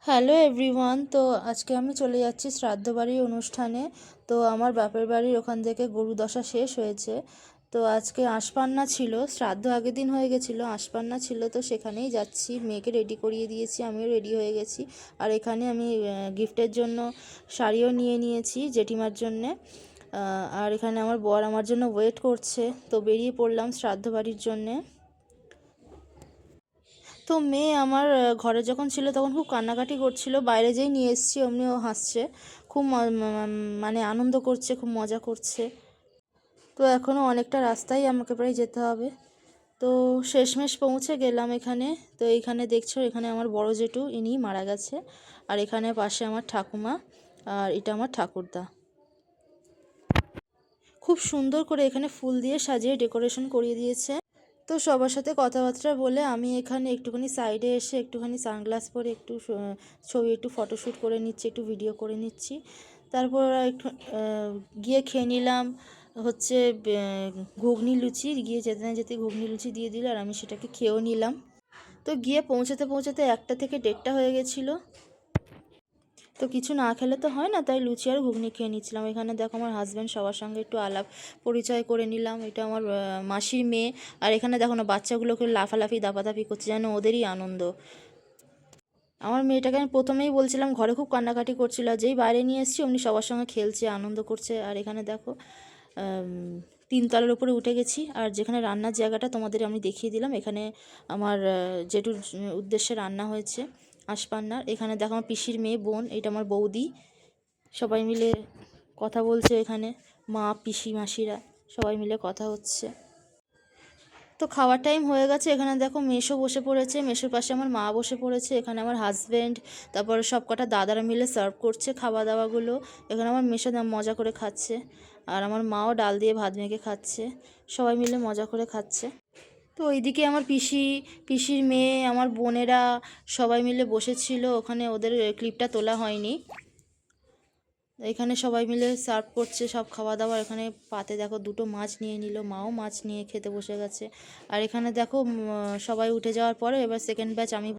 Hello everyone. তো আজকে আমি চলে যাচ্ছি শ্রাদ্ধ বাড়ির অনুষ্ঠানে। তো আমার বাপের বাড়ির ওখান থেকে গরু দশা শেষ হয়েছে। তো আজকে আশপান্না ছিল, শ্রাদ্ধ আগের দিন হয়ে গেছিলো, আশপান্না ছিল, তো সেখানেই যাচ্ছি। মেয়েকে রেডি করিয়ে দিয়েছি, আমিও রেডি হয়ে গেছি। আর এখানে আমি গিফটের জন্য শাড়িও নিয়ে নিয়েছি জেঠিমার জন্যে। আর এখানে আমার বর আমার জন্য ওয়েট করছে। তো বেরিয়ে পড়লাম শ্রাদ্ধ বাড়ির জন্যে। তো মেয়ে আমার ঘরে যখন ছিল তখন খুব কান্নাকাটি করছিল, বাইরে যেই নিয়ে এসেছি অমনি ও হাসছে, খুব মানে আনন্দ করছে, খুব মজা করছে। তো এখনও অনেকটা রাস্তাই আমাকে প্রায় যেতে হবে। তো শেষমেশ পৌঁছে গেলাম এখানে। তো এইখানে দেখছো, এখানে আমার বড় জেঠু, ইনি মারা গেছে। আর এখানে পাশে আমার ঠাকুমা, আর এটা আমার ঠাকুরদা। খুব সুন্দর করে এখানে ফুল দিয়ে সাজিয়ে ডেকোরেশন করিয়ে দিয়েছে। তো সবার সাথে কথাবার্তা বলে আমি এখানে একটুখানি সাইডে এসে একটুখানি সানগ্লাস পরে একটু ছবি, একটু ফটোশ্যুট করে নিচ্ছি, একটু ভিডিও করে নিচ্ছি। তারপর একটু গিয়ে খেয়ে নিলাম হচ্ছে ঘুগনি লুচি। গিয়ে যেতে না যেতে ঘুগনি লুচি দিয়ে দিল, আর আমি সেটাকে খেয়েও নিলাম। তো গিয়ে পৌঁছাতে পৌঁছাতে 1টা থেকে 1:30 হয়ে গেছিলো। তো কিছু না খেলে তো হয় না, তাই লুচি আর ঘুগনি খেয়ে নিচ্ছিলাম। এখানে দেখো আমার হাজব্যান্ড, সবার সঙ্গে একটু আলাপ পরিচয় করে নিলাম। এটা আমার মাসির মেয়ে। আর এখানে দেখো না, বাচ্চাগুলোকে লাফালাফি দাপাদাপি করছে, যেন ওদেরই আনন্দ। আমার মেয়েটাকে আমি প্রথমেই বলছিলাম, ঘরে খুব কান্নাকাটি করছিল, যেই বাইরে নিয়ে এসেছি অমনি সবার সঙ্গে খেলছে, আনন্দ করছে। আর এখানে দেখো 3 তলার উপরে উঠে গেছি। আর যেখানে রান্নার জায়গাটা তোমাদের আমি দেখিয়ে দিলাম, এখানে আমার জেঠুর উদ্দেশ্যে রান্না হয়েছে আশপান্নার। এখানে দেখো আমার পিসির মেয়ে, বোন, এটা আমার বৌদি, সবাই মিলে কথা বলছে। এখানে মা, পিসি, মাসিরা সবাই মিলে কথা হচ্ছে। তো খাওয়ার টাইম হয়ে গেছে। এখানে দেখো মেসো বসে পড়েছে, মেসোর পাশে আমার মা বসে পড়েছে। এখানে আমার হাজব্যান্ড, তারপরে সব কটা দাদারা মিলে সার্ভ করছে খাওয়া দাওয়াগুলো। এখানে আমার মেসো মজা করে খাচ্ছে, আর আমার মাও ডাল দিয়ে ভাত মেখে খাচ্ছে। সবাই মিলে মজা করে খাচ্ছে। তো ওইদিকে আমার পিসি, পিসির মেয়ে, আমার বোনেরা সবাই মিলে বসেছিল ওখানে, ওদের ক্লিপটা তোলা হয়নি। এখানে সবাই মিলে সার্ভ করছে সব খাওয়া দাওয়া। এখানে পাতে দেখো 2টো মাছ নিয়ে নিল, মাও মাছ নিয়ে খেতে বসে গেছে। আর এখানে দেখো সবাই উঠে যাওয়ার পরে এবার সেকেন্ড ব্যাচ আমি